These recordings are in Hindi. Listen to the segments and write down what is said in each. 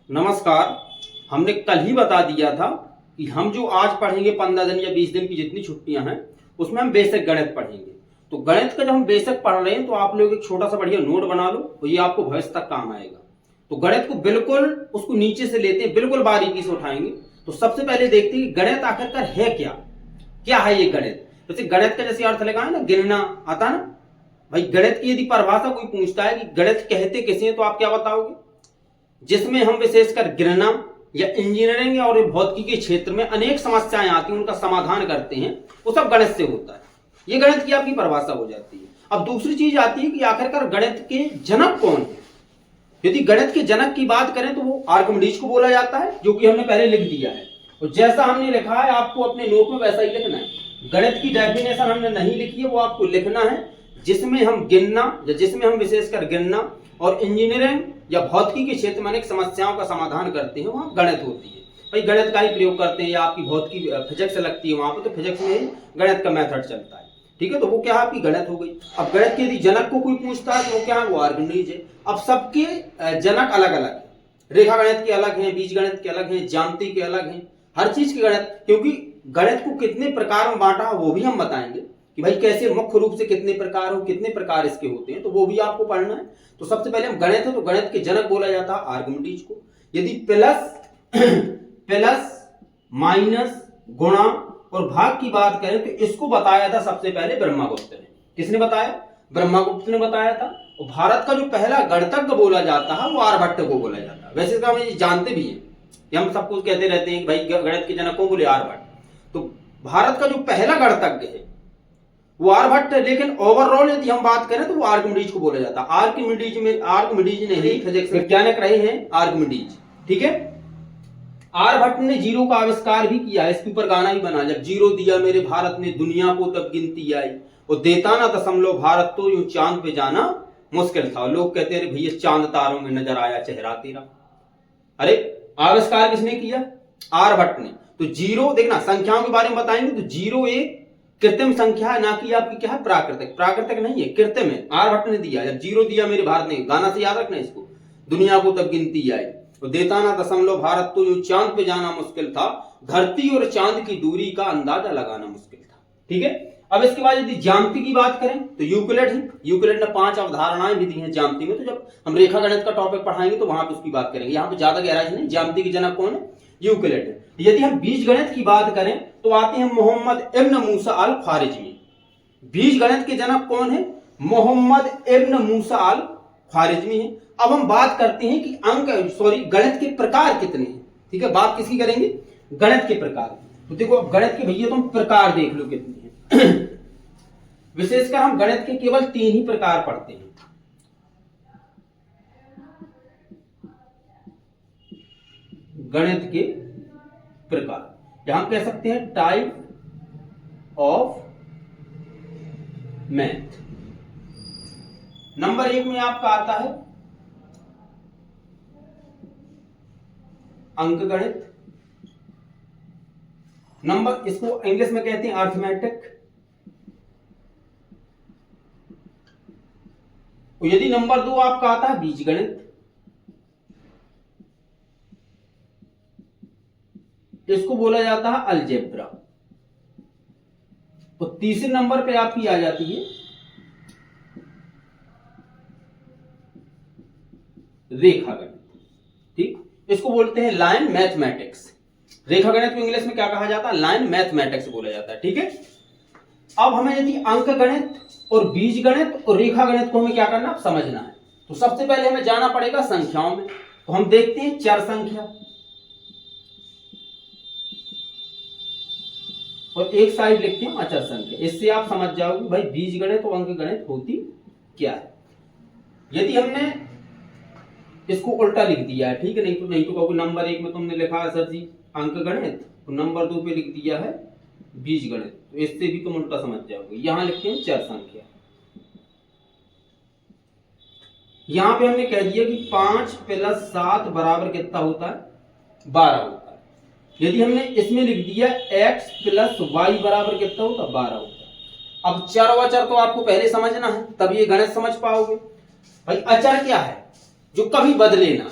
नमस्कार। हमने कल ही बता दिया था कि हम जो आज पढ़ेंगे 15 दिन या 20 दिन की जितनी छुट्टियां हैं उसमें हम बेसिक गणित पढ़ेंगे। तो गणित का जब हम बेसिक पढ़ रहे हैं तो आप लोग एक छोटा सा बढ़िया नोट बना लो और ये आपको भविष्य तक काम आएगा। तो गणित को बिल्कुल उसको नीचे से लेते हैं, बिल्कुल बारीकी से उठाएंगे। तो सबसे पहले देखते हैं गणित आखिरकार है क्या, क्या है ये गणित। जैसे गणित का जैसे अर्थ लगा है ना, गिनना आता ना भाई। गणित की यदि परिभाषा कोई पूछता है कि गणित कहते किसे हैं तो आप क्या बताओगे? जिसमें हम विशेषकर गिनना या इंजीनियरिंग और भौतिकी के क्षेत्र में अनेक समस्याएं आती हैं, उनका समाधान करते हैं, वो सब गणित से होता है। ये गणित की आपकी परिभाषा हो जाती है। अब दूसरी चीज आती है कि आखिरकार गणित के जनक कौन है। यदि गणित के जनक की बात करें तो वो आर्किमिडीज को बोला जाता है, जो कि हमने पहले लिख दिया है। और जैसा हमने लिखा है आपको अपने नोट में वैसा ही लिखना है। गणित की डेफिनेशन हमने नहीं लिखी है, वो आपको लिखना है। जिसमें हम गिनना या जिसमें हम विशेषकर गिनना और इंजीनियरिंग या भौतिकी के क्षेत्र में अनेक समस्याओं का समाधान करते हैं, वहां गणित होती है। भाई गणित का ही प्रयोग करते हैं या आपकी भौतिकी फिजिक्स लगती है वहां पर, तो फिजिक्स में ही गणित का मेथड चलता है। ठीक है, तो वो क्या है आपकी गणित हो गई। अब गणित के यदि जनक को कोई पूछता है तो वो क्या है, वो आर्किमिडीज है। अब सबके जनक अलग अलग है। रेखा गणित के अलग हैं, बीज गणित के अलग हैं, ज्यामिति के अलग हैं, हर चीज के गणित। क्योंकि गणित को कितने प्रकार में बांटा वो भी हम बताएंगे कि भाई कैसे मुख्य रूप से कितने प्रकार हो, कितने प्रकार इसके होते हैं, तो वो भी आपको पढ़ना है। तो सबसे पहले हम गणित है तो गणित के जनक बोला जाता है आर्किमिडीज को। यदि प्लस माइनस गुणा और भाग की बात करें तो इसको बताया था सबसे पहले ब्रह्मगुप्त ने। किसने बताया? ब्रह्मगुप्त ने बताया था। और भारत का जो पहला गणितज्ञ बोला जाता है वो आर्यभट्ट को बोला जाता है। वैसे तो हम ये जानते भी हैं, हम सब कुछ कहते रहते हैं कि भाई गणित के जनक को बोले आर्यभट्ट। तो भारत का जो पहला गणितज्ञ है वो आर्यभट्ट है, लेकिन ओवरऑल यदि हम बात करें तो वो आर्किमिडीज को बोला जाता है। आर्किमिडीज ने ही फिजिक्स वैज्ञानिक रहे हैं आर्किमिडीज। ठीक है, आर्यभट्ट ने जीरो का आविष्कार भी किया है, इसके ऊपर गाना भी बना। जब जीरो दिया मेरे भारत ने दुनिया को तब गिनती आई, और देता ना दशमलव भारत तो यूं चांद पे जाना मुश्किल था। लोग कहते हैं भैया चांद तारों में नजर आया चेहरा तेरा। अरे आविष्कार किसने किया? आर्यभट्ट ने। तो जीरो देखना, संख्याओं के बारे में बताएंगे तो जीरो एक कृत्रिम संख्या है, ना कि आपकी क्या है प्राकृतिक। प्राकृतिक नहीं है, कृत्रिम है। आर्यभट्ट ने दिया। जब जीरो दिया मेरे भारत ने, गाना से याद रखना इसको, दुनिया को तब गिनती आई, और देता ना दशमलव भारत तो यूं चांद पे जाना मुश्किल था। धरती और चांद की दूरी का अंदाजा लगाना मुश्किल था। ठीक है, अब इसके बाद यदि ज्यामिति की बात करें तो यूक्लिड है। यूक्लिड ने 5 अवधारणाएं भी दी हैं ज्यामिति में। तो जब हम रेखा गणित का टॉपिक पढ़ाएंगे तो वहां पे उसकी बात करेंगे। यहाँ पे ज्यादा गहराई नहीं। ज्यामिति के जनक कौन है? यूक्लिड है। यदि हम बीज गणित की बात करें तो आते हैं मोहम्मद इब्न मूसा अल ख्वारिजमी। बीज गणित के जनक कौन है? मोहम्मद इब्न मूसा अल ख्वारिजमी है। अब हम बात करते हैं कि गणित के प्रकार कितने हैं। ठीक है, बात किसकी करेंगे? गणित के प्रकार। तो देखो गणित के भैया तुम प्रकार देख लो कितने हैं। विशेषकर हम गणित के केवल 3 ही प्रकार पढ़ते हैं। गणित के प्रकार यहां कह सकते हैं टाइप ऑफ मैथ। नंबर 1 में आपका आता है अंकगणित। नंबर, इसको इंग्लिश में कहते हैं अर्थमेटिक। यदि नंबर 2 आपका आता है बीजगणित। इसको बोला जाता है अलजेब्रा। तो तीसरे नंबर पे आपकी आ जाती है रेखा गणित। ठीक, इसको बोलते हैं लाइन मैथमेटिक्स। रेखा गणित को इंग्लिश में क्या कहा जाता है? लाइन मैथमेटिक्स बोला जाता है। ठीक है, अब हमें यदि अंक गणित और बीज गणित और रेखा गणित को हमें क्या करना समझना है, तो सबसे पहले हमें जाना पड़ेगा संख्याओं में। तो हम देखते हैं चर संख्या और एक साइड लिखते हैं अचर संख्या। इससे आप समझ जाओगे भाई बीज गणित और अंक गणित होती क्या है। यदि हमने इसको उल्टा लिख दिया है, ठीक है, नहीं तो कहोगे नंबर 1 में तुमने लिखा है सर जी अंक गणित और नंबर 2 पे लिख दिया है बीज गणित, तो इससे भी तुम उल्टा समझ जाओगे। यहां लिखते हैं चर संख्या। यहां पे हमने कह दिया कि 5 + 7 बराबर कितना होता है? 12 होता है। यदि हमने इसमें लिख दिया x + y बराबर कितना होता है? 12 होता है। अब चर व अचर तो आपको पहले समझना है, तब ये गणित समझ पाओगे। भाई अचर क्या है? जो कभी बदले ना।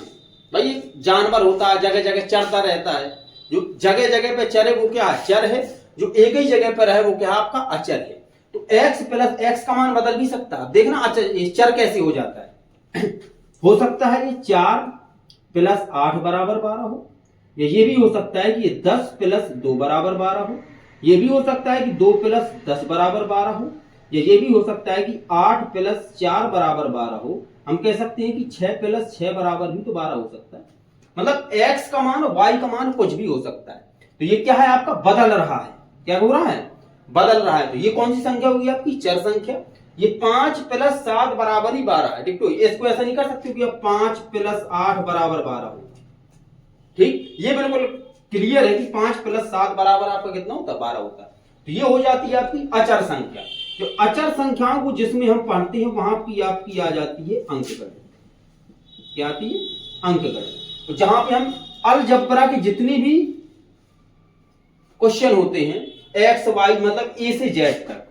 भाई एक जानवर होता है, जगह जगह चरता रहता है, जो जगह जगह पे चरे वो क्या है, चर है, जो एक ही जगह पर है वो क्या है, आपका अचर है। तो x प्लस x का मान बदल भी सकता है। देखना अच्छा ये चर कैसे हो जाता है हो सकता है ये 4 प्लस 8 बराबर 12 हो, या ये भी हो सकता है कि ये 10 प्लस 2 बराबर 12 हो, ये भी हो सकता है कि 2 प्लस 10 बराबर 12 हो, या ये भी हो सकता है कि 8 प्लस 4 बराबर 12 हो। हम कह सकते हैं कि 6 प्लस 6 बराबर भी तो 12 हो सकता है। मतलब x का मान और y का मान कुछ भी हो सकता है। तो ये क्या है, आपका बदल रहा है। क्या हो रहा है, बदल रहा है। तो ये कौन सी संख्या होगी, आपकी चर संख्या। ये 5 प्लस 7 बराबर ही 12 है। देखो इसको ऐसा नहीं कर सकते कि 5 प्लस 8 बराबर 12 हो। ठीक, ये बिल्कुल क्लियर है कि 5 प्लस 7 बराबर आपका कितना होता है, 12 होता है। तो ये हो जाती है आपकी अचर संख्या। जो अचर संख्याओं को जिसमें हम पढ़ते हैं वहां की आपकी आ जाती है अंकगणित। क्या आती है, अंकगणित। तो जहां पे हम अलजब्रा के जितने भी क्वेश्चन होते हैं एक्स वाई मतलब ए से जेड तक,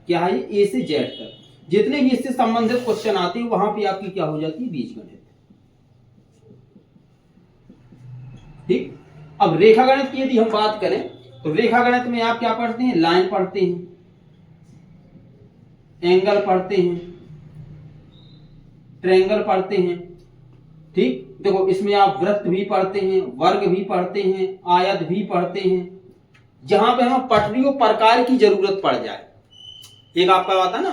क्या है, ए से जेड तक जितने भी इससे संबंधित क्वेश्चन आते हैं वहां पे आपकी क्या हो जाती है, बीजगणित। ठीक, अब रेखा गणित की यदि हम बात करें तो रेखा गणित में आप क्या पढ़ते हैं, लाइन पढ़ते हैं, एंगल पढ़ते हैं, ट्रायंगल पढ़ते हैं। ठीक, देखो इसमें आप वृत्त भी पढ़ते हैं, वर्ग भी पढ़ते हैं, आयत भी पढ़ते हैं। जहां पे हमें पटरियों प्रकार की जरूरत पड़ जाए, एक आपका आता है ना,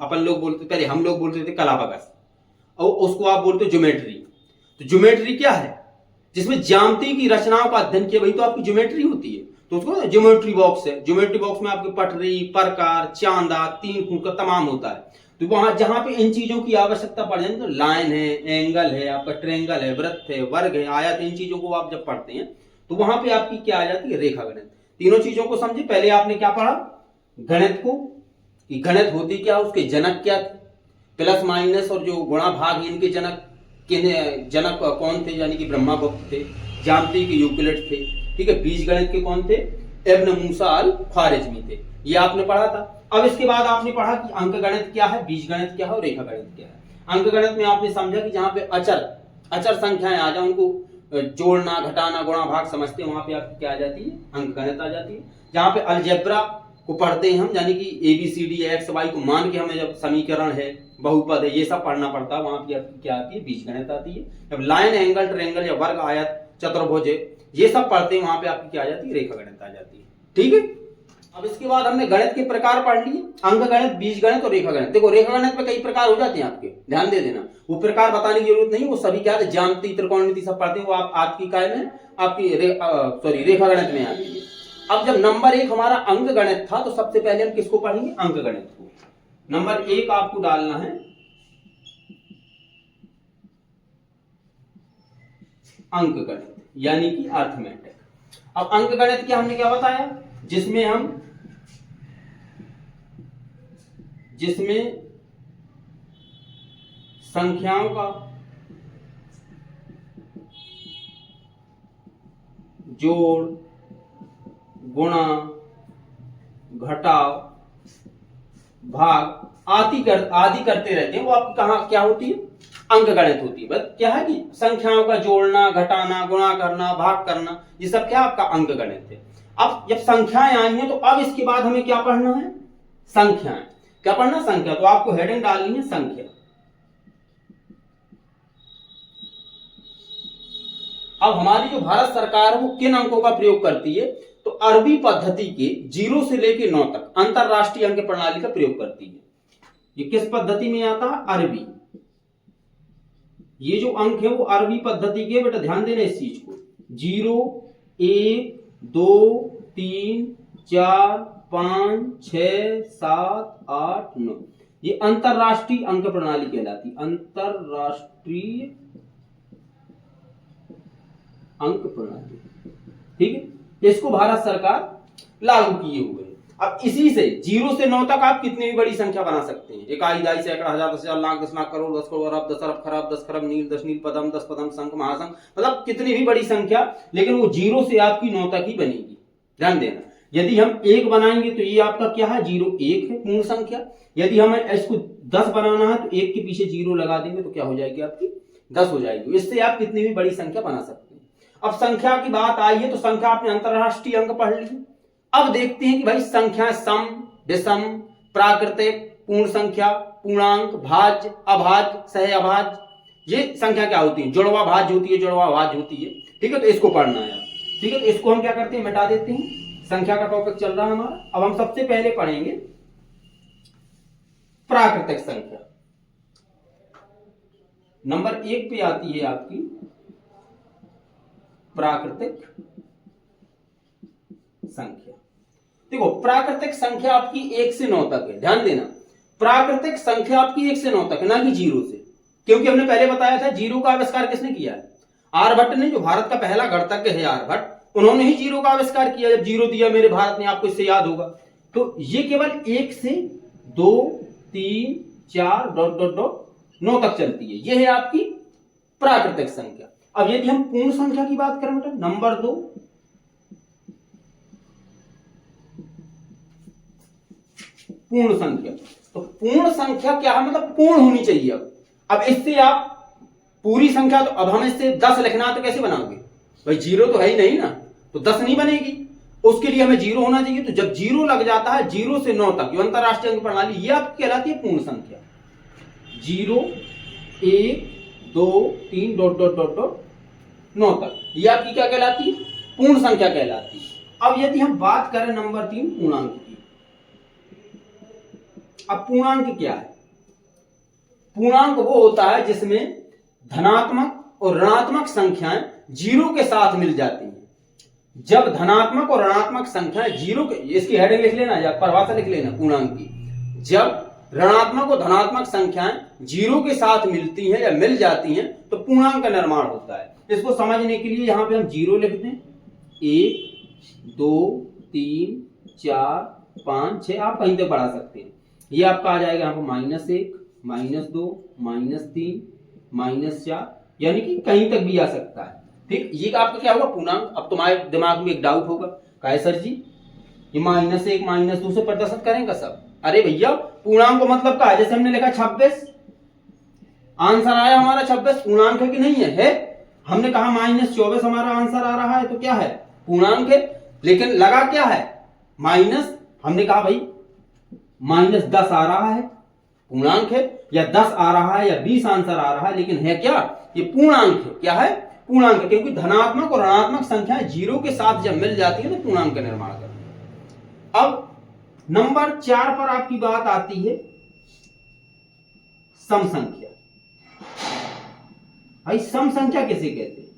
अपन लोग बोलते, पहले हम लोग बोलते थे कलाबगस, और उसको आप बोलते हो ज्योमेट्री। तो ज्योमेट्री क्या है, जिसमें ज्यामिति की रचनाओं का अध्ययन किया, वही तो आपकी ज्योमेट्री होती है। तो उसको ज्योमेट्री बॉक्स है। ज्योमेट्री बॉक्स में आपकी पटरी, प्रकार, चांदा, 3 खूंट का तमाम होता है। तो वहां जहां पे इन चीजों की आवश्यकता पड़ जाए, तो लाइन है, एंगल है, आपका ट्रायंगल है, वृत्त है, वर्ग है, आयत, इन चीजों को आप जब पढ़ते हैं तो वहां पे आपकी क्या आ जाती है, रेखा गणित। तीनों चीजों को समझे। पहले आपने क्या पढ़ा, गणित को, कि गणित होती क्या, उसके जनक क्या थे, प्लस माइनस और जो गुणा भाग, इनके जनक कौन थे, यानी कि ब्रह्मगुप्त थे। ज्यामिति के यूक्लिड थे। ठीक है, बीजगणित के कौन थे, इब्न मूसा अल ख्वारिज़मी थे। ये आपने पढ़ा था। अब इसके बाद आपने पढ़ा कि अंकगणित क्या है, बीजगणित क्या है और रेखा गणित क्या है। अंकगणित में आपने समझा कि जहां पे अचर संख्याएं आ जाए, उनको जोड़ना, घटाना, गुणा भाग समझते हैं, वहां पे आपकी क्या आ जाती है, अंकगणित आ जाती है। जहां पे अलजेब्रा को पढ़ते हैं हम, यानी कि ABCD एक्स वाई को मान के हमें जब समीकरण है, बहुपद है, ये सब पढ़ना पड़ता है, वहां पे क्या आती है, बीजगणित आती है। जब लाइन, एंगल, ट्रायंगल या वर्ग, आयत, चतुर्भुज ये सब पढ़ते हैं, वहां पे आपकी क्या आ जाती है, रेखा गणित आ जाती है। ठीक है, अब इसके बाद हमने गणित के प्रकार पढ़ लिए, अंकगणित, बीजगणित और रेखा गणित। देखो रेखा गणित में कई प्रकार हो जाते हैं आपके, ध्यान दे देना। वो प्रकार बताने की जरूरत नहीं, वो सभी क्या है, ज्यामिति, त्रिकोणमिति सब पढ़ते हैं, वो आप आपकी काय में, आपकी रेखा गणित में आती है। अब जब नंबर 1 हमारा अंक गणित था, तो सबसे पहले हम किसको पढ़ेंगे, अंक गणित को। नंबर 1 आपको डालना है अंक गणित, यानी कि अर्थमेटिक। अब अंक गणित क्या हमने क्या बताया, जिसमें संख्याओं का जोड़, गुणा, घटाव, भाग आदि करते रहते हैं, वो आपकी कहां क्या होती है, अंक गणित होती है। बस क्या है कि संख्याओं का जोड़ना, घटाना, गुणा करना, भाग करना, ये सब क्या आपका अंक गणित है। अब जब संख्याएं आई हैं, तो अब इसके बाद हमें क्या पढ़ना है, संख्याएं। क्या पढ़ना, संख्या। तो आपको हेडिंग डालनी है संख्या। अब हमारी जो भारत सरकार है वो किन अंकों का प्रयोग करती है, तो अरबी पद्धति के 0 से लेकर 9 तक अंतरराष्ट्रीय अंक प्रणाली का प्रयोग करती है। ये किस पद्धति में आता है, अरबी। ये जो अंक है वो अरबी पद्धति के, बेटा ध्यान देना इस चीज को। 0, 1, 2, 3, 4, 5, 6, 7, 8, 9 ये अंतरराष्ट्रीय अंक प्रणाली कहलाती, अंतरराष्ट्रीय अंक प्रणाली। ठीक है, इसको भारत सरकार लागू किए हुए है। अब इसी से 0 से 9 तक आप कितनी भी बड़ी संख्या बना सकते हैं, इकाई, दाई, सैकड़ा, हजार, 10,000, लाख, 10 लाख, करोड़, 10 करोड़, अरब, 10 अरब, खरब, 10 खरब, नील, 10 नील, पदम, 10 पदम, संख, महासंख, मतलब कितनी भी बड़ी संख्या, लेकिन वो 0 से आपकी 9 तक ही बनेगी। ध्यान देना, यदि हम 1 बनाएंगे तो ये आपका क्या है, 0, 1 है पूर्ण संख्या। यदि हमें इसको 10 बनाना है तो 1 के पीछे 0 लगा देंगे तो क्या हो जाएगी आपकी 10 हो जाएगी। इससे आप कितनी भी बड़ी संख्या बना सकते हैं। अब संख्या की बात आई है तो संख्या आपने अंतरराष्ट्रीय अंक पढ़ ली। अब देखते हैं कि भाई संख्या सम, विषम, प्राकृतिक, पूर्ण संख्या, पूर्णांक, भाज्य, अभाज्य, सह अभाज्य, ये संख्या क्या होती है, जुड़वा भाज्य होती है, जुड़वा अभाज्य होती है। ठीक है, तो इसको पढ़ना है। ठीक है, तो इसको हम क्या करते हैं, मिटा देते हैं। संख्या का टॉपिक चल रहा है हमारा। अब हम सबसे पहले पढ़ेंगे प्राकृतिक संख्या। नंबर 1 पे आती है आपकी प्राकृतिक संख्या। देखो, प्राकृतिक संख्या आपकी 1 से 9 तक है। ध्यान देना, प्राकृतिक संख्या आपकी 1 से 9 तक है, ना कि 0 से। क्योंकि हमने पहले बताया था 0 का आविष्कार किसने किया है, आर्यभट्ट ने। जो भारत का पहला गणितज्ञ है आर्यभट्ट, उन्होंने ही 0 का आविष्कार किया। जब 0 दिया मेरे भारत ने, आपको इससे याद होगा। तो ये केवल 1 से 2, 3, 4 डॉट डॉट डॉट 9 तक चलती है। ये है आपकी प्राकृतिक संख्या। अब यदि हम पूर्ण संख्या की बात करें बेटा, नंबर 2, पूर्ण संख्या। तो पूर्ण संख्या क्या है, मतलब पूर्ण होनी चाहिए। अब इससे आप पूरी संख्या, तो अब हमें इससे 10 लिखना, तो कैसे बनाओगे भाई, 0 तो है ही नहीं ना, तो 10 नहीं बनेगी। उसके लिए हमें 0 होना चाहिए। तो जब 0 लग जाता है, 0 से 9 तक, जो अंतरराष्ट्रीय अंक प्रणाली, ये आपकी कहलाती है पूर्ण संख्या। 0, 1, 2, 3 डॉट डॉट डॉट डॉट 9 तक, ये आपकी क्या कहलाती है, पूर्ण संख्या कहलाती है। अब यदि हम बात करें नंबर 3, पूर्णांक की। अब पूर्णांक क्या है, पूर्णांक वो होता है जिसमें धनात्मक और ऋणात्मक संख्याएं 0 के साथ मिल जाती हैं। जब धनात्मक और ऋणात्मक संख्याएं 0 के, इसकी हेडिंग लिख लेना या परिभाषा लिख लेना पूर्णांक की। जब ऋणात्मक और धनात्मक संख्याएं 0 के साथ मिलती हैं या मिल जाती हैं, तो पूर्णांक का निर्माण होता है। इसको समझने के लिए यहां पे हम 0 लिख दें। 1, 2, 3, 4, 5, 6, आप कहीं तक बढ़ा सकते हैं। ये आपका आ जाएगा यहाँ पर -1, -2, -3, -4, यानी कि कहीं तक भी आ सकता है। ठीक, ये आपका क्या होगा, पूर्णांक। अब तुम्हारे दिमाग में एक डाउट होगा, कहे सर जी ये -1, -2 से प्रदर्शित करेंगे सब। अरे भैया, पूर्णांक को मतलब क्या है, जैसे हमने लिखा 26, आंसर आया हमारा 26, पूर्णांक है कि नहीं है, है। हमने कहा -24 हमारा आंसर आ रहा है, तो क्या है, पूर्णांक है। लेकिन लगा क्या है, माइनस, हमने कहा भाई -10 आ रहा है, पूर्णांक है। या 10 आ रहा है या 20 आंसर आ रहा है, लेकिन है क्या, ये पूर्णांक है। क्या है, पूर्णांक है। क्योंकि धनात्मक और ऋणात्मक संख्याएं 0 के साथ जब मिल जाती है तो पूर्णांक का निर्माण करती है। अब नंबर 4 पर आपकी बात आती है सम संख्या। भाई सम संख्या किसे कहते हैं,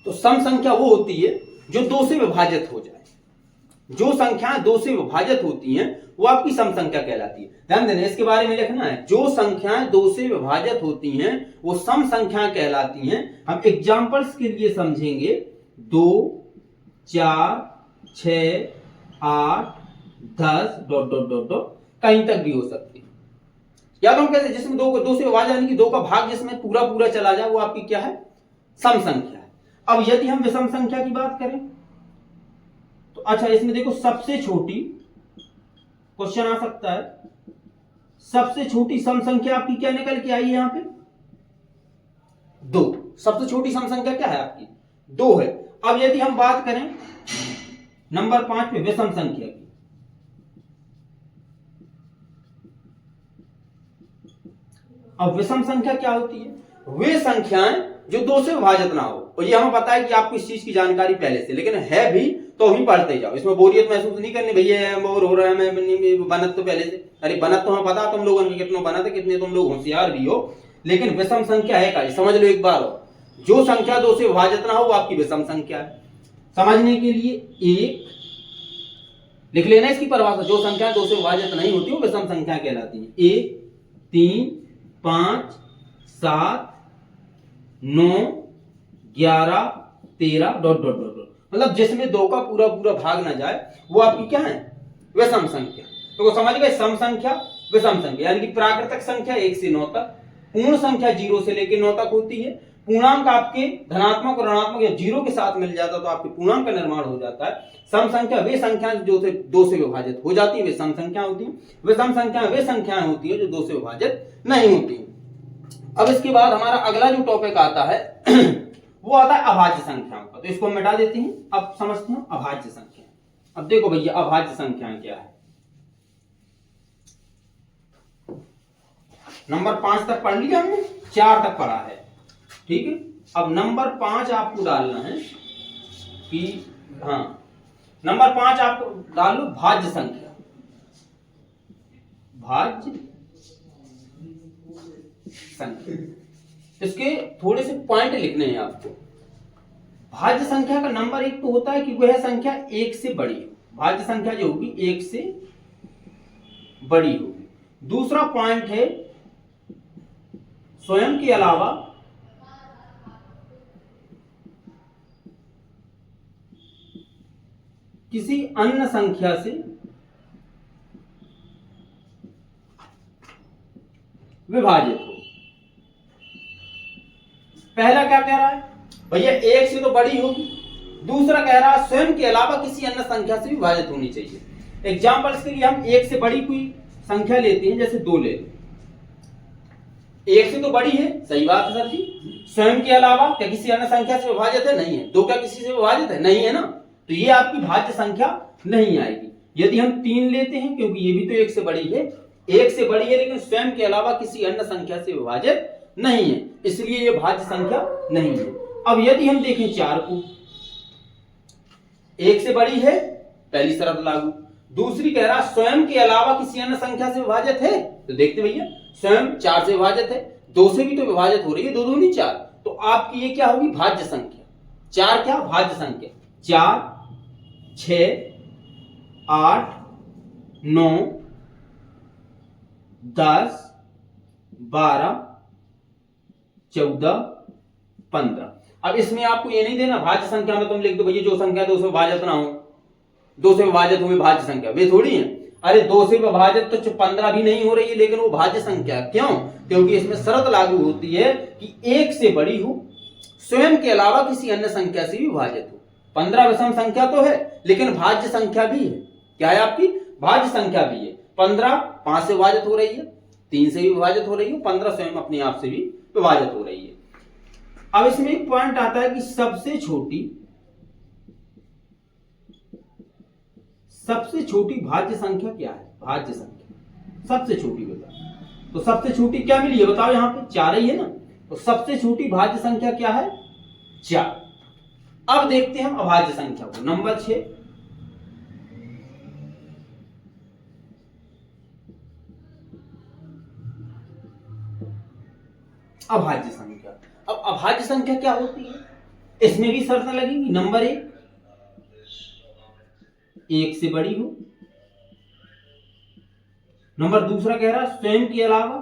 तो सम संख्या वो होती है जो 2 से विभाजित हो जाए। जो संख्याएं 2 से विभाजित होती हैं वो आपकी सम संख्या कहलाती है। ध्यान देना, इसके बारे में लिखना है। जो संख्याएं 2 से विभाजित होती हैं वो सम संख्याएं कहलाती हैं। हम एग्जांपल्स के लिए समझेंगे। 2, 4, 6, 8, 10 डॉट डॉट डॉट डॉट, कहीं तक भी हो सकती है। या तो हम कहते हैं जिसमें 2 से विभाजन, यानी कि 2 का भाग जिसमें पूरा पूरा चला जाए, वो आपकी क्या है, सम संख्या है। अब यदि हम विषम संख्या की बात करें तो अच्छा, इसमें देखो सबसे छोटी, क्वेश्चन आ सकता है, सबसे छोटी सम संख्या आपकी क्या निकल के आई है यहां पे, 2। सबसे छोटी सम संख्या क्या है आपकी, 2 है। अब यदि हम बात करें नंबर 5 पे विषम संख्या की, अब विषम संख्या क्या होती है, वे संख्याएं जो 2 से विभाजित ना हो। और ये हमें पता है कि आपको इस चीज की जानकारी पहले से, लेकिन है भी तो ही पढ़ते जाओ। इसमें बोरियत महसूस नहीं करनी, भैया बोर हो रहा है, मैं बनत तो पहले से, अरे बनत तो हमें पता तुम लोगों की कितनों बनत है, कितने तुम लोग होशियार भी हो। लेकिन विषम संख्या है क्या, समझ लो एक बार। जो संख्या 2 से विभाजित ना हो वो आपकी विषम संख्या है। समझने के लिए 1 लिख लेना इसकी परिभाषा। जो संख्या 2 से विभाजित नहीं होती वो विषम संख्या कहलाती है। 1, 3, 5, 7, 9, 11, 13 डॉट डॉट डॉट, मतलब जिसमें 2 का पूरा पूरा भाग ना जाए वो आपकी क्या है, विषम संख्या। तो समझ गए, सम संख्या, विषम संख्या। यानी कि प्राकृतिक संख्या 1 से 9 तक, पूर्ण संख्या 0 से लेकर 9 तक होती है। पूर्णांक आपके धनात्मक और ऋणात्मक या 0 के साथ मिल जाता तो आपके पूर्णांक का निर्माण हो जाता है। सम संख्या वे संख्याएं जो 2 से विभाजित हो जाती है वे सम संख्या होती है। विषम संख्या वे संख्याएं होती है जो 2 से विभाजित नहीं होती। अब इसके बाद हमारा अगला जो टॉपिक आता है वो आता है अभाज्य संख्याओं का। तो इसको हम मिटा देते हैं। अब समझते हैं अभाज्य संख्या। अब देखो भैया अभाज्य संख्याएं क्या है। नंबर 5 तक पढ़ लिया हमने, 4 तक पढ़ा है, ठीक है। अब नंबर 5 आपको डालना है कि हाँ, नंबर 5 आपको डाल लो भाज्य संख्या। भाज्य संख्या, इसके थोड़े से पॉइंट लिखने हैं आपको। भाज्य संख्या का नंबर 1 तो होता है कि वह संख्या 1 से बड़ी हो। भाज्य संख्या जो होगी 1 से बड़ी होगी। दूसरा पॉइंट है स्वयं के अलावा किसी अन्य संख्या से विभाजित हो। पहला क्या कह रहा है भैया, 1 से तो बड़ी होगी। दूसरा कह रहा है स्वयं के अलावा किसी अन्य संख्या से विभाजित होनी चाहिए। एग्जाम्पल्स के लिए हम 1 से बड़ी कोई संख्या लेते हैं, जैसे 2 ले लें। 1 से तो बड़ी है, सही बात है सर जी। स्वयं के अलावा क्या किसी अन्य संख्या से विभाजित है? नहीं है। 2 क्या किसी से विभाजित है? नहीं है ना। तो ये आपकी भाज्य संख्या नहीं आएगी। यदि हम 3 लेते हैं, क्योंकि ये भी तो 1 से बड़ी है, 1 से बड़ी है लेकिन स्वयं के अलावा किसी अन्य संख्या से विभाजित नहीं है, इसलिए ये भाज्य संख्या नहीं है। अब यदि हम देखें 4 को, 1 से बड़ी है, पहली शर्त लागू। दूसरी कह रहा स्वयं के अलावा किसी अन्य संख्या से विभाजित है, तो देखते भैया स्वयं 4 से विभाजित है, 2 से भी तो विभाजित हो रही है, 2 दूनी 4। तो आपकी ये क्या होगी? भाज्य संख्या। 4 क्या? भाज्य संख्या। 4, 6, 8, 9, 10, 12, 14, 15। अब इसमें आपको ये नहीं देना भाज्य संख्या में तुम लिख दो भैया जो संख्या 2 से विभाजित ना हो, 2 से विभाजित हुई भाज्य संख्या, वे थोड़ी है। अरे 2 से विभाजित तो 15 भी नहीं हो रही है, लेकिन वो भाज्य संख्या। क्यों? क्योंकि इसमें शर्त लागू होती है कि 1 से बड़ी हो, स्वयं के अलावा किसी अन्य संख्या से भी विभाजित हो। 15 विषम संख्या तो है, लेकिन भाज्य संख्या भी है। क्या है आपकी? भाज्य संख्या भी है। 15 5 से विभाजित हो रही है, 3 से भी विभाजित हो रही है, 15 स्वयं अपने आप से भी विभाजित हो रही है। अब इसमें एक पॉइंट आता है कि सबसे छोटी भाज्य संख्या क्या है? भाज्य संख्या सबसे छोटी बताओ। तो सबसे छोटी क्या मिली है बताओ? यहां पे 4 ही है ना। तो सबसे छोटी भाज्य संख्या क्या है? 4। अब देखते हैं हम अभाज्य संख्या को। नंबर 6, अभाज्य संख्या। अब अभाज्य संख्या क्या होती है? इसमें भी शर्त लगेगी। नंबर 1 से बड़ी हो। नंबर दूसरा कह रहा है स्वयं के अलावा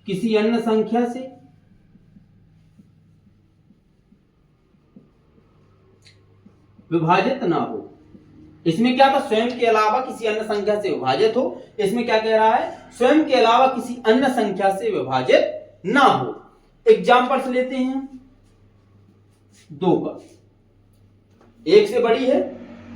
किसी अन्य संख्या से विभाजित ना हो। इसमें क्या था? स्वयं के अलावा किसी अन्य संख्या से विभाजित हो। इसमें क्या कह रहा है? स्वयं के अलावा किसी अन्य संख्या से विभाजित ना हो। एग्जाम्पल्स लेते हैं 2 का। 1 से बड़ी है,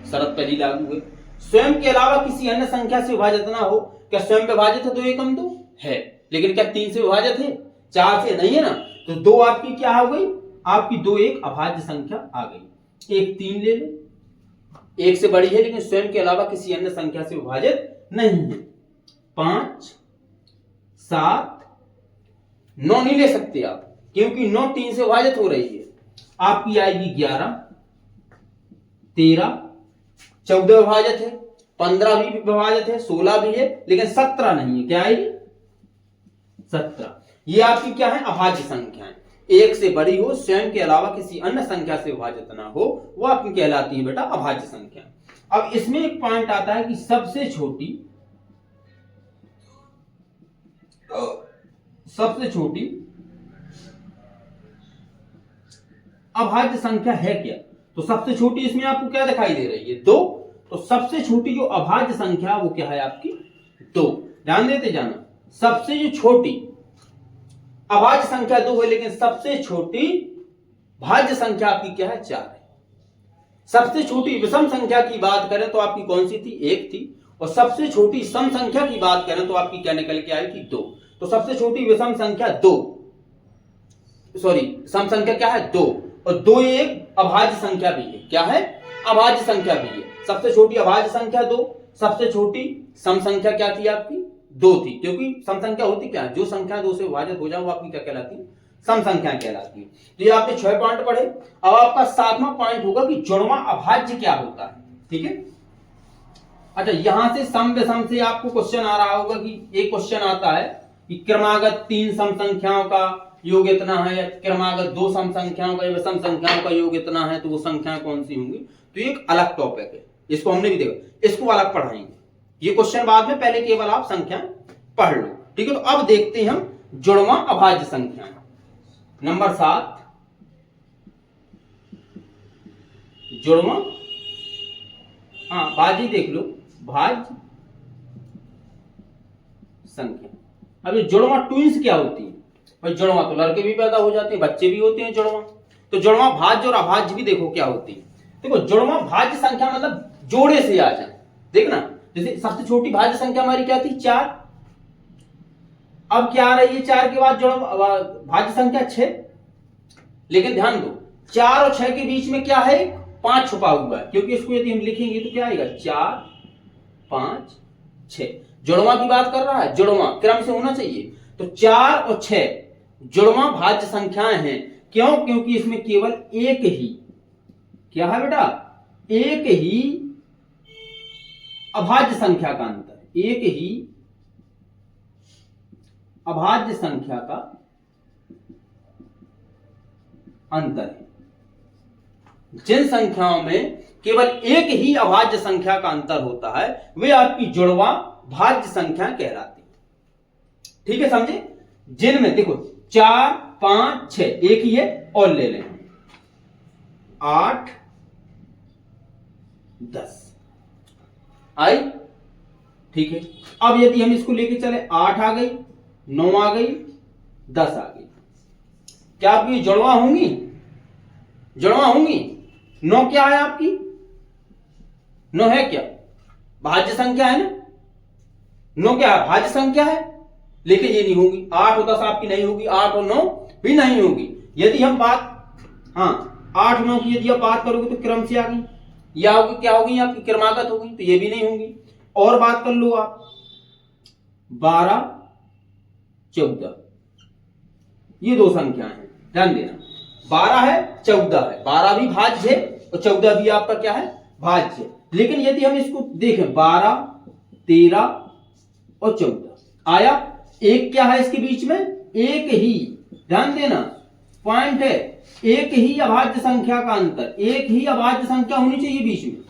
शर्त पहली लागू है। स्वयं के अलावा किसी अन्य संख्या से विभाजित ना हो। क्या स्वयं विभाजित है? 2 एकम 2 है, लेकिन क्या 3 से विभाजित है? 4 से नहीं है ना। तो 2 आपकी क्या हो गई? आपकी 2 एक अभाज्य संख्या आ गई। एक 3 ले लो, 1 से बड़ी है लेकिन स्वयं के अलावा किसी अन्य संख्या से विभाजित नहीं है। 5, 7, 9 नहीं ले सकते आप, क्योंकि 9 3 से विभाजित हो रही है। आपकी आएगी 11, 13, 14 विभाजित है, 15 भी विभाजित है, 16 भी है, लेकिन 17 नहीं है। क्या आएगी? 17। ये आपकी क्या है? अभाज्य संख्या है। 1 से बड़ी हो, स्वयं के अलावा किसी अन्य संख्या से विभाजित ना हो, वो आपकी कहलाती है बेटा अभाज्य संख्या। अब इसमें एक पॉइंट आता है कि सबसे छोटी अभाज्य संख्या है क्या? तो सबसे छोटी इसमें आपको क्या दिखाई दे रही है? 2। तो सबसे छोटी जो अभाज्य संख्या वो क्या है आपकी? 2। ध्यान देते जाना। सबसे जो छोटी अभाज्य संख्या 2 है, लेकिन सबसे छोटी भाज्य संख्या आपकी क्या है? 4 है। सबसे छोटी विषम संख्या की बात करें तो आपकी कौन सी थी, 1 थी। और सबसे छोटी सम संख्या की बात करें तो आपकी क्या निकल के आई थी, 2। तो सबसे छोटी विषम संख्या 2, सॉरी सम संख्या क्या है, 2। और 2 एक अभाज्य संख्या भी है। क्या है, अभाज्य संख्या भी है। सबसे छोटी अभाज्य संख्या 2, सबसे छोटी सम संख्या क्या थी आपकी, 2 थी। क्योंकि सम संख्या होती क्या है, जो संख्या 2 से विभाजित हो जाए वो आपकी क्या कहलाती है, सम संख्या कहलाती है। तो ये आपने 6 पॉइंट पढ़े। अब आपका 7वां पॉइंट होगा कि जुड़वां अभाज्य क्या होता है। ठीक है, अच्छा यहां से सम विषम से आपको क्वेश्चन आ रहा होगा कि एक क्वेश्चन आता है कि क्रमागत 3 सम संख्याओं का योग इतना है, क्रमागत 2 सम संख्याओं का या विषम संख्याओं का योग इतना है, तो वो संख्याएं कौन सी होंगी। तो एक अलग टॉपिक है, इसको हमने भी देखा, इसको अलग पढ़ाएंगे। ये क्वेश्चन बाद में, पहले केवल आप संख्या पढ़ लो। ठीक है, तो अब देखते हैं हम जुड़वां अभाज्य संख्या। नंबर 7 जुड़वां, हाँ भाज्य देख लो, भाज्य संख्या। अब ये जुड़वां ट्विंस क्या होती है भाई, जुड़वां तो लड़के भी पैदा हो जाते हैं, बच्चे भी होते हैं जुड़वां। तो जुड़वां भाज्य और अभाज्य भी देखो क्या होती है। देखो जुड़वां भाज्य संख्या मतलब जोड़े से आ जाए। देखना, जैसे सबसे छोटी भाज्य संख्या हमारी क्या थी, 4। अब क्या आ रही है 4 के बाद जुड़वां भाज्य संख्या 6। लेकिन ध्यान दो 4 और 6 के बीच में क्या है, 5 छुपा हुआ है। क्योंकि इसको यदि हम लिखेंगे तो क्या आएगा, 4 5 6। जुड़वां की बात कर रहा है, जुड़वां क्रम से होना चाहिए। तो 4 और 6 जुड़वां भाज्य संख्याएं हैं। क्यों, क्योंकि इसमें केवल एक ही, क्या है बेटा, एक ही अभाज्य संख्या का अंतर, एक ही अभाज्य संख्या का अंतर है। जिन संख्याओं में केवल एक ही अभाज्य संख्या का अंतर होता है वे आपकी जुड़वां भाज्य संख्या कहलाती है। ठीक है, समझे। जिनमें देखो 4 5 6 एक ही है, और ले लें 8 10 आई। ठीक है, अब यदि हम इसको लेके चले, 8 आ गई, 9 आ गई, 10 आ गई, क्या आपकी जुड़वां होंगी, जुड़वां होंगी। 9 क्या है आपकी, 9 है क्या, भाज्य संख्या है ना, 9 क्या है, भाज्य संख्या है। लेकिन ये नहीं होगी, 8 और 10 आपकी नहीं होगी, 8 और 9 भी नहीं होगी। यदि हम बात, हाँ 8 9 की यदि आप बात करोगे तो क्रम से आ गई, या होगी क्या होगी आपकी, क्रमागत होगी, तो ये भी नहीं होंगी। और बात कर लो आप 12 14, ये 2 संख्याएं हैं, ध्यान देना। 12 है 14 है, 12 भी भाज्य है और 14 भी आपका क्या है, भाज्य है। लेकिन यदि हम इसको देखें 12 13 और 14 आया, एक क्या है इसके बीच में, एक ही, ध्यान देना पॉइंट है, एक ही अभाज्य संख्या का अंतर, एक ही अभाज्य संख्या होनी चाहिए बीच में।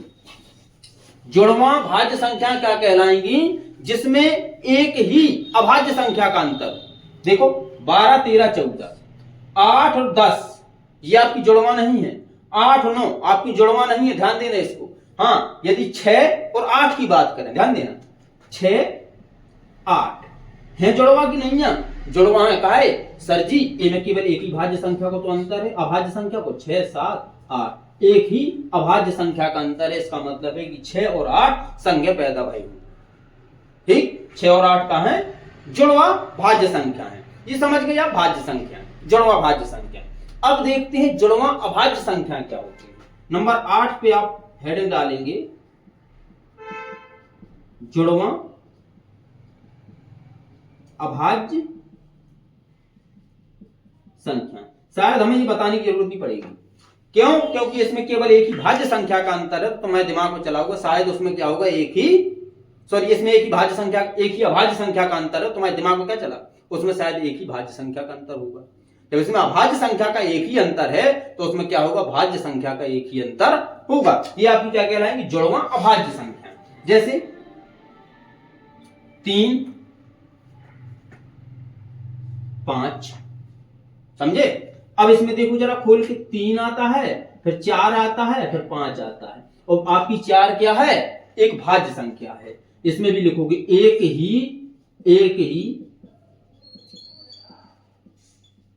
जुड़वां भाज्य संख्या क्या कहलाएंगी, जिसमें एक ही अभाज्य संख्या का अंतर। देखो 12 13 14, 8 और 10 ये आपकी जुड़वां नहीं है, 8 और 9 आपकी जुड़वां नहीं है, ध्यान देना इसको। हाँ यदि 6 और 8 की बात करें, ध्यान देना 6 8 है जुड़वां की नहीं है, जुड़वां है। कहा है सर जी इनमें केवल एक ही भाज्य संख्या को तो अंतर है, अभाज्य संख्या को 6 7 8 एक ही अभाज्य संख्या का अंतर है। इसका मतलब है कि 6 और 8 संज्ञा पैदा भाई। ठीक, 6 और 8 का है जुड़वां भाज्य संख्या है। ये समझ गए आप, भाज्य संख्या जुड़वां भाज्य संख्या। अब देखते हैं जुड़वां अभाज्य संख्या क्या होती है। नंबर 8 पे आप हेडिंग डालेंगे जुड़वां अभाज्य संख्या। शायद हमें ये बताने की जरूरत नहीं पड़ेगी, क्यों, क्योंकि इसमें केवल एक ही भाज्य संख्या का अंतर है। तो मैं दिमाग में चलाऊंगा शायद उसमें क्या होगा, एक ही, सॉरी इसमें एक ही भाज्य संख्या, एक ही अभाज्य संख्या का अंतर है। तो मैं दिमाग में क्या चला, उसमें शायद एक ही भाज्य संख्या का अंतर होगा। जब इसमें अभाज्य संख्या का एक ही अंतर है तो उसमें क्या होगा, भाज्य संख्या का एक ही अंतर होगा। ये आपकी क्या कहलाएंगी, जुड़वां अभाज्य संख्या। जैसे 3 5, समझे। अब इसमें देखो जरा खोल के, 3 आता है, फिर 4 आता है, फिर 5 आता है, और आपकी 4 क्या है, एक भाज्य संख्या है। इसमें भी लिखोगे एक ही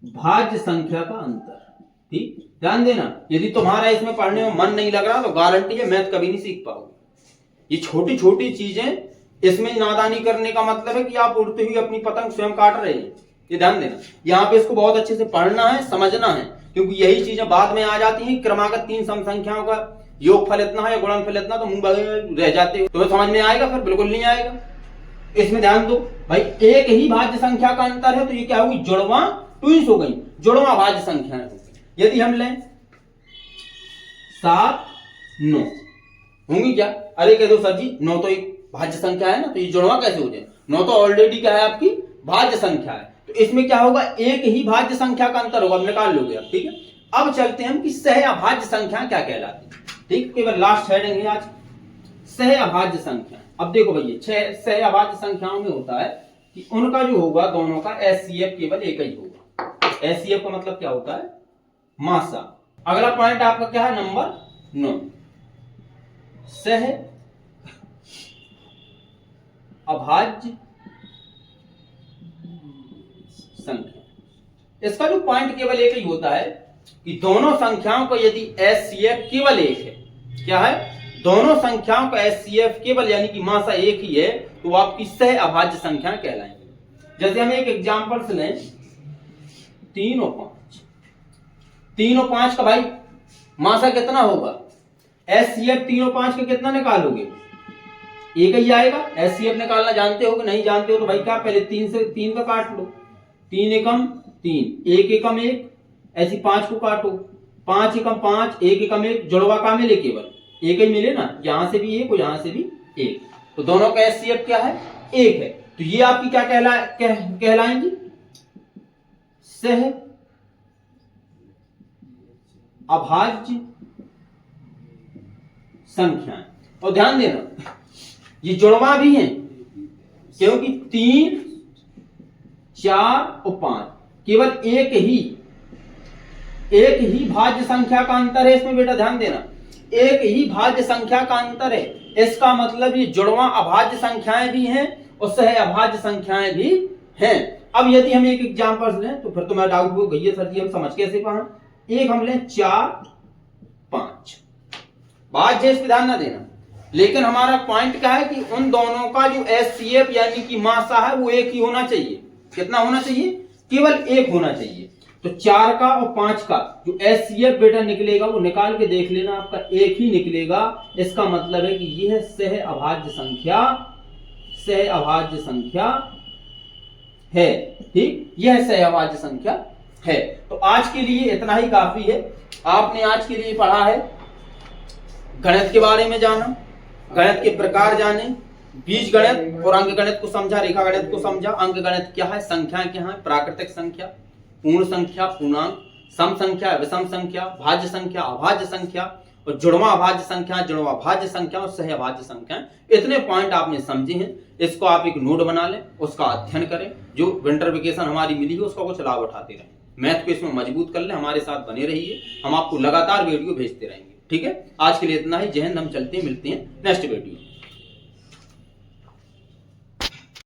भाज्य संख्या का अंतर। ठीक, ध्यान देना, यदि तुम्हारा इसमें पढ़ने में मन नहीं लग रहा तो गारंटी है मैथ कभी नहीं सीख पाओगे। ये छोटी छोटी चीजें, इसमें नादानी करने का मतलब है कि आप उड़ती हुई अपनी पतंग स्वयं काट रहे हैं। ये ध्यान देना, यहाँ पे इसको बहुत अच्छे से पढ़ना है, समझना है, क्योंकि यही चीजें बाद में आ जाती हैं। क्रमागत 3 सम संख्याओं का योगफल इतना है या गुणनफल इतना, तो मुंह रह जाते हो, तुम्हें समझ में आएगा? फिर बिल्कुल नहीं आएगा। इसमें ध्यान दो भाई, एक ही भाज्य संख्या का अंतर है, तो ये क्या होगी? जुड़वा ट्विंस हो गई, जुड़वा भाज्य संख्या है। यदि हम लें 7 9 होंगी क्या? अरे कह दो सर जी 9 तो एक भाज्य संख्या है ना, तो ये जुड़वा कैसे हो जाए? 9 तो ऑलरेडी क्या है? आपकी भाज्य संख्या है। तो इसमें क्या होगा? एक ही भाज्य संख्या का अंतर होगा, निकाल लोगे आप। ठीक है, अब चलते हैं हम कि सह अभाज्य संख्या क्या कहलाती है। ठीक, केवल लास्ट हेडिंग है आज, सह अभाज्य संख्या। अब देखो भैया, सह अभाज्य संख्याओं में होता है कि उनका जो होगा दोनों का एचसीएफ केवल एक ही होगा। एचसीएफ का मतलब क्या होता है? मासा। अगला पॉइंट आपका क्या है? नंबर 9, सह अभाज्य संख्या। इसका जो पॉइंट केवल एक ही होता है कि दोनों संख्याओं का यदि एचसीएफ केवल एक है, क्या है? दोनों संख्याओं का एचसीएफ केवल यानी कि मासा एक ही है, तो आपकी सह अभाज्य संख्या कहलाएंगे। जैसे हम एक एग्जांपल से लें, 3 और 5। 3 और 5 का भाई मासा कितना होगा? एचसीएफ 3 और 5 का कितना निकालोगे? एक ही आएगा। एचसीएफ निकालना जानते हो कि नहीं जानते हो? तो भाई क्या, पहले 3 का काट लो, 3 एकम 3, 1 एकम 1, ऐसी 5 को काटो, 5 एकम 5, 1 एकम 1, जुड़वा का मिले, केवल एक ही मिले ना, यहां से भी एक और यहां से भी एक, तो दोनों का एचसीएफ क्या है? एक है। तो ये आपकी क्या कहलाएंगी? सह अभाज्य संख्याएं। और ध्यान देना, ये जुड़वा भी हैं, क्योंकि 3 4 और 5 केवल एक ही भाज्य संख्या का अंतर है इसमें। बेटा ध्यान देना, एक ही भाज्य संख्या का अंतर है, इसका मतलब ये जुड़वा अभाज्य संख्याएं भी हैं और सह अभाज्य संख्याएं भी हैं। अब यदि हम एक एग्जांपल लें तो फिर तुम्हारा डाउट हो गई है सर जी हम समझ कैसे पाएं। एक हम लें 4 5, बात जैसे ध्यान ना देना, लेकिन हमारा पॉइंट क्या है कि उन दोनों का जो एचसीएफ यानी कि मासा है वो एक ही होना चाहिए। कितना होना चाहिए? केवल एक होना चाहिए। तो 4 का और 5 का जो एचसीएफ बेटा निकलेगा वो निकाल के देख लेना, आपका एक ही निकलेगा। इसका मतलब है कि यह सह अभाज्य संख्या है। ठीक, यह सह अभाज्य संख्या है। तो आज के लिए इतना ही काफी है। आपने आज के लिए पढ़ा है गणित के बारे में जाना, गणित के प्रकार जाने, बीज गणित और अंक गणित को समझा, रेखा गणित को समझा। अंक गणित क्या है, संख्या क्या है, प्राकृतिक संख्या, पूर्ण संख्या, पूर्णांक, सम संख्या, विषम संख्या, भाज्य संख्या, अभाज्य संख्या और जुड़वा अभाज्य संख्या, जुड़वा भाज्य संख्या और सह अभाज्य संख्या। इतने पॉइंट आपने समझे हैं, इसको आप एक नोट बना लें, उसका अध्ययन करें। जो विंटर वेकेशन हमारी मिली है उसका कुछ लाभ उठाते रहें, मैथ को इसमें मजबूत कर लें। हमारे साथ बने रहिए, हम आपको लगातार वीडियो भेजते रहेंगे। ठीक है, आज के लिए इतना ही। जय हिंद। हम चलते हैं, मिलते हैं नेक्स्ट वीडियो।